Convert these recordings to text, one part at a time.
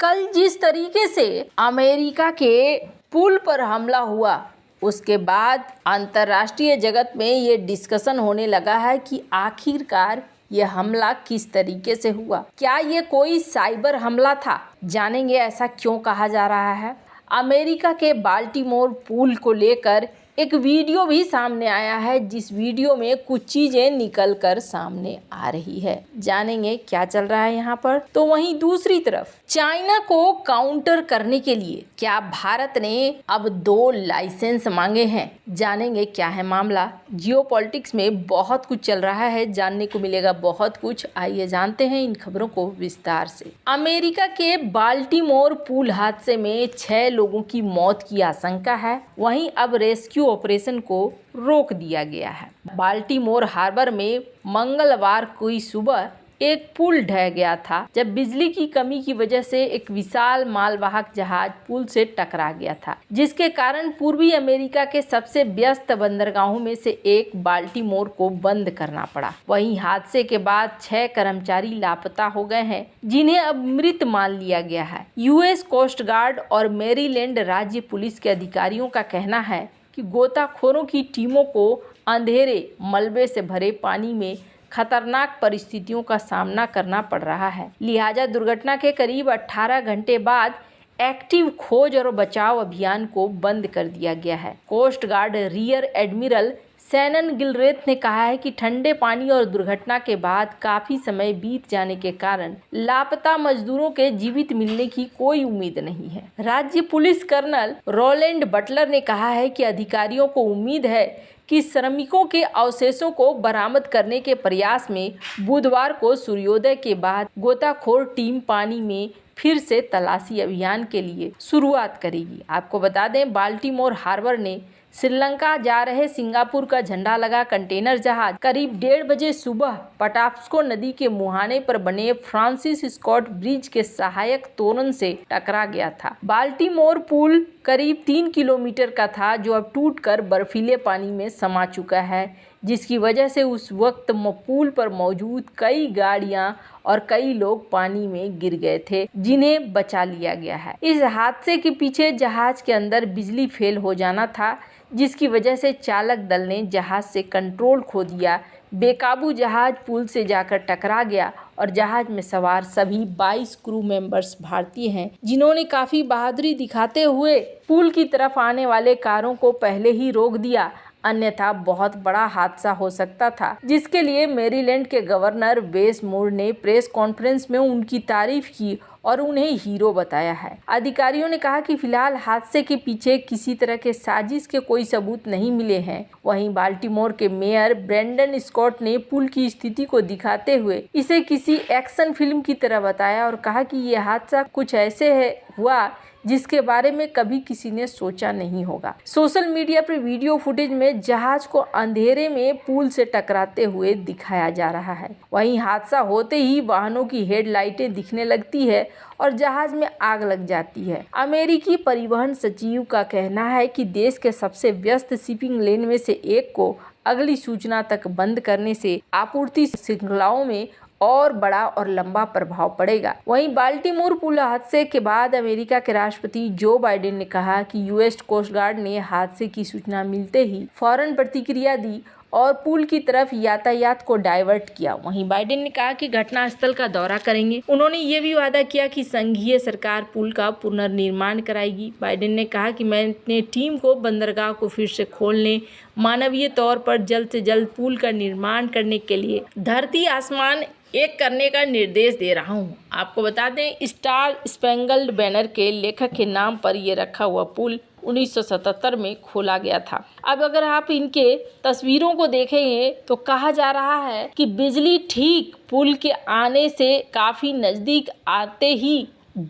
कल जिस तरीके से अमेरिका के पुल पर हमला हुआ, उसके बाद अंतर्राष्ट्रीय जगत में ये डिस्कशन होने लगा है कि आखिरकार ये हमला किस तरीके से हुआ। क्या ये कोई साइबर हमला था? जानेंगे ऐसा क्यों कहा जा रहा है। अमेरिका के बाल्टीमोर पुल को लेकर एक वीडियो भी सामने आया है, जिस वीडियो में कुछ चीजें निकल कर सामने आ रही है। जानेंगे क्या चल रहा है यहाँ पर। तो वहीं दूसरी तरफ चाइना को काउंटर करने के लिए क्या भारत ने अब 2 लाइसेंस मांगे हैं। जानेंगे क्या है मामला। जियोपॉलिटिक्स में बहुत कुछ चल रहा है, जानने को मिलेगा बहुत कुछ। आइए जानते हैं इन खबरों को विस्तार से। अमेरिका के बाल्टीमोर पुल हादसे में 6 लोगों की मौत की आशंका है। वहीं अब रेस्क्यू ऑपरेशन को रोक दिया गया है। बाल्टीमोर हार्बर में मंगलवार को सुबह एक पुल ढह गया था, जब बिजली की कमी की वजह से एक विशाल मालवाहक जहाज पुल से टकरा गया था, जिसके कारण पूर्वी अमेरिका के सबसे व्यस्त बंदरगाहों में से एक बाल्टीमोर को बंद करना पड़ा। वहीं हादसे के बाद 6 कर्मचारी लापता हो गए हैं, जिन्हें अब मृत मान लिया गया है। यूएस कोस्ट गार्ड और मैरीलैंड राज्य पुलिस के अधिकारियों का कहना है कि गोताखोरों की टीमों को अंधेरे, मलबे से भरे पानी में खतरनाक परिस्थितियों का सामना करना पड़ रहा है। लिहाजा दुर्घटना के करीब 18 घंटे बाद एक्टिव खोज और बचाव अभियान को बंद कर दिया गया है। Coast guard rear admiral Shannon Gilreath ने कहा है कि ठंडे पानी और दुर्घटना के बाद काफी समय बीत जाने के कारण लापता मजदूरों के जीवित मिलने की कोई उम्मीद नहीं है। राज्य पुलिस कर्नल रोलैंड बटलर ने कहा है कि अधिकारियों को उम्मीद है कि श्रमिकों के अवशेषों को बरामद करने के प्रयास में बुधवार को सूर्योदय के बाद गोताखोर टीम पानी में फिर से तलाशी अभियान के लिए शुरुआत करेगी। आपको बता दें, बाल्टीमोर हार्बर ने श्रीलंका जा रहे सिंगापुर का झंडा लगा कंटेनर जहाज करीब 1:30 बजे सुबह पटाप्स्को नदी के मुहाने पर बने फ्रांसिस स्कॉट ब्रिज के सहायक तोरण से टकरा गया था। बाल्टीमोर पुल करीब 3 किलोमीटर का था, जो अब टूटकर बर्फीले पानी में समा चुका है, जिसकी वजह से उस वक्त पुल पर मौजूद कई गाड़ियां और कई लोग पानी में गिर गए थे, जिन्हें बचा लिया गया है। इस हादसे के पीछे जहाज के अंदर बिजली फेल हो जाना था, जिसकी वजह से चालक दल ने जहाज से कंट्रोल खो दिया। बेकाबू जहाज पुल से जाकर टकरा गया और जहाज में सवार सभी 22 क्रू मेंबर्स भारतीय हैं, जिन्होंने काफ़ी बहादुरी दिखाते हुए पुल की तरफ आने वाले कारों को पहले ही रोक दिया, अन्यथा बहुत बड़ा हादसा हो सकता था, जिसके लिए मैरीलैंड के गवर्नर वेस मूर ने प्रेस कॉन्फ्रेंस में उनकी तारीफ की और उन्हें हीरो बताया है। अधिकारियों ने कहा कि फिलहाल हादसे के पीछे किसी तरह के साजिश के कोई सबूत नहीं मिले हैं। वहीं बाल्टीमोर के मेयर ब्रेंडन स्कॉट ने पुल की स्थिति को दिखाते हुए इसे किसी एक्शन फिल्म की तरह बताया और कहा कि यह हादसा कुछ ऐसे हुआ जिसके बारे में कभी किसी ने सोचा नहीं होगा। सोशल मीडिया पर वीडियो फुटेज में जहाज को अंधेरे में पुल से टकराते हुए दिखाया जा रहा है। वहीं हादसा होते ही वाहनों की हेडलाइटें दिखने लगती है और जहाज में आग लग जाती है। अमेरिकी परिवहन सचिव का कहना है कि देश के सबसे व्यस्त शिपिंग लेन में से एक को अगली सूचना तक बंद करने से आपूर्ति श्रृंखलाओं में और बड़ा और लंबा प्रभाव पड़ेगा। वहीं बाल्टीमोर पुल हादसे के बाद अमेरिका के राष्ट्रपति जो बाइडेन ने कहा कि यूएस कोस्ट गार्ड ने हादसे की सूचना मिलते ही फौरन प्रतिक्रिया दी और पुल की तरफ यातायात को डाइवर्ट किया। वहीं बाइडेन ने कहा कि घटनास्थल का दौरा करेंगे। उन्होंने ये भी वादा किया कि संघीय सरकार पुल का पुनर्निर्माण कराएगी। बाइडेन ने कहा कि मैं अपने टीम को बंदरगाह को फिर से खोलने, मानवीय तौर पर जल्द से जल्द पुल का निर्माण करने के लिए धरती आसमान एक करने का निर्देश दे रहा हूं। आपको बता दें, स्टार स्पैंगल्ड बैनर के लेखक के नाम पर यह रखा हुआ पुल 1977 में खोला गया था। अब अगर आप इनके तस्वीरों को देखेंगे तो कहा जा रहा है कि बिजली ठीक पुल के आने से काफ़ी नज़दीक आते ही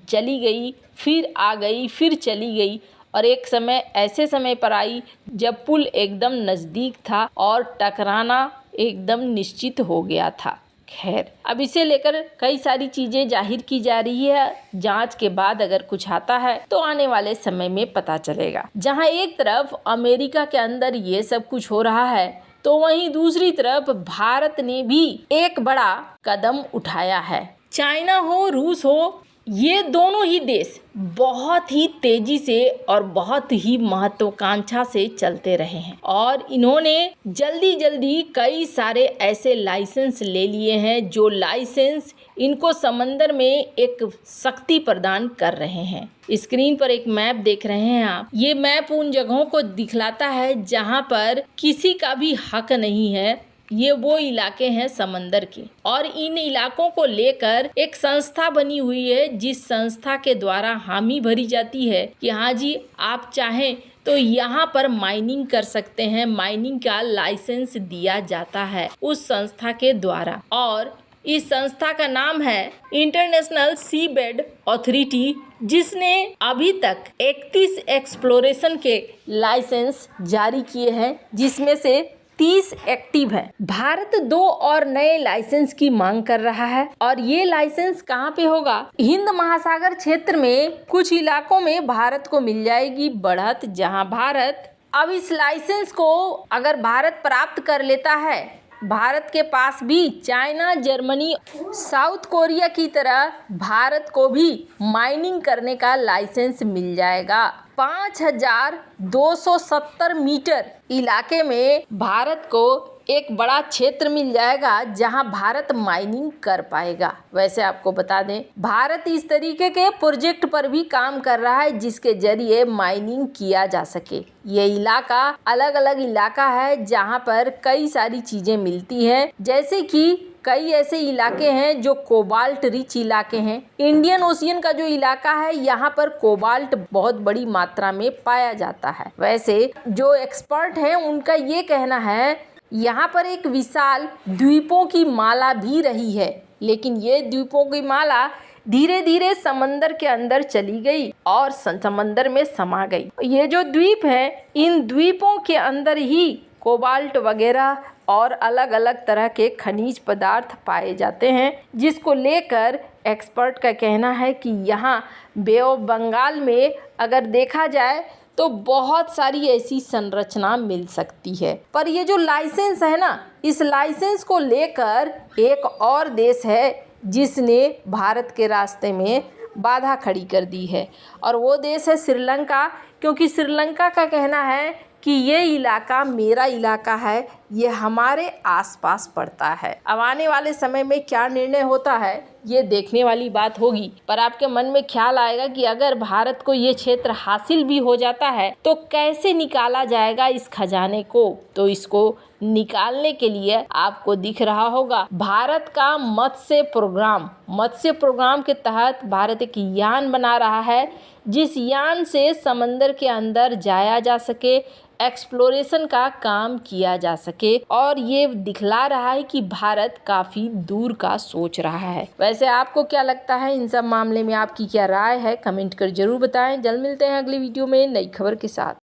चली गई, फिर आ गई, फिर चली गई और एक समय ऐसे समय पर आई जब पुल एकदम नज़दीक था और टकराना एकदम निश्चित हो गया था। खैर, अब इसे लेकर कई सारी चीजें जाहिर की जा रही है। जांच के बाद अगर कुछ आता है तो आने वाले समय में पता चलेगा। जहां एक तरफ अमेरिका के अंदर ये सब कुछ हो रहा है, तो वहीं दूसरी तरफ भारत ने भी एक बड़ा कदम उठाया है। चाइना हो, रूस हो ये दोनों ही देश बहुत ही तेजी से और बहुत ही महत्वाकांक्षा से चलते रहे हैं और इन्होंने जल्दी जल्दी कई सारे ऐसे लाइसेंस ले लिए हैं जो लाइसेंस इनको समंदर में एक शक्ति प्रदान कर रहे हैं। स्क्रीन पर एक मैप देख रहे हैं आप। ये मैप उन जगहों को दिखलाता है जहां पर किसी का भी हक नहीं है। ये वो इलाके हैं समंदर के और इन इलाकों को लेकर एक संस्था बनी हुई है जिस संस्था के द्वारा हामी भरी जाती है कि हाँ जी, आप चाहें तो यहाँ पर माइनिंग कर सकते हैं। माइनिंग का लाइसेंस दिया जाता है उस संस्था के द्वारा और इस संस्था का नाम है इंटरनेशनल सी बेड अथॉरिटी, जिसने अभी तक 31 एक्सप्लोरेशन के लाइसेंस जारी किए हैं जिसमें से 30 एक्टिव है। भारत 2 और नए लाइसेंस की मांग कर रहा है और ये लाइसेंस कहाँ पे होगा? हिंद महासागर क्षेत्र में कुछ इलाकों में भारत को मिल जाएगी बढ़त, जहां भारत अब इस लाइसेंस को अगर भारत प्राप्त कर लेता है, भारत के पास भी चाइना, जर्मनी, साउथ कोरिया की तरह भारत को भी माइनिंग करने का लाइसेंस मिल जाएगा। 5270 मीटर इलाके में भारत को एक बड़ा क्षेत्र मिल जाएगा जहां भारत माइनिंग कर पाएगा। वैसे आपको बता दें, भारत इस तरीके के प्रोजेक्ट पर भी काम कर रहा है जिसके जरिए माइनिंग किया जा सके। ये इलाका अलग अलग इलाका है जहां पर कई सारी चीजें मिलती हैं, जैसे कि कई ऐसे इलाके हैं जो कोबाल्ट रिच इलाके हैं। इंडियन ओशियन का जो इलाका है यहाँ पर कोबाल्ट बहुत बड़ी मात्रा में पाया जाता है। वैसे जो एक्सपर्ट हैं उनका ये कहना है यहाँ पर एक विशाल द्वीपों की माला भी रही है, लेकिन ये द्वीपों की माला धीरे धीरे समंदर के अंदर चली गई और समंदर में समा गई। ये जो द्वीप हैं, इन द्वीपों के अंदर ही कोबाल्ट वगैरह और अलग अलग तरह के खनिज पदार्थ पाए जाते हैं, जिसको लेकर एक्सपर्ट का कहना है कि यहाँ बे ऑफ बंगाल में अगर देखा जाए तो बहुत सारी ऐसी संरचना मिल सकती है। पर ये जो लाइसेंस है ना, इस लाइसेंस को लेकर एक और देश है जिसने भारत के रास्ते में बाधा खड़ी कर दी है और वो देश है श्रीलंका, क्योंकि श्रीलंका का कहना है कि ये इलाका मेरा इलाका है, ये हमारे आसपास पड़ता है। अब आने वाले समय में क्या निर्णय होता है ये देखने वाली बात होगी, पर आपके मन में ख्याल आएगा कि अगर भारत को ये क्षेत्र हासिल भी हो जाता है तो कैसे निकाला जाएगा इस खजाने को। तो इसको निकालने के लिए आपको दिख रहा होगा भारत का मत्स्य प्रोग्राम के तहत भारत एक यान बना रहा है, जिस यान से समंदर के अंदर जाया जा सके, एक्सप्लोरेशन का काम किया जा सके और ये दिखला रहा है कि भारत काफ़ी दूर का सोच रहा है। वैसे आपको क्या लगता है इन सब मामले में, आपकी क्या राय है? कमेंट कर जरूर बताएं। जल्द मिलते हैं अगली वीडियो में नई खबर के साथ।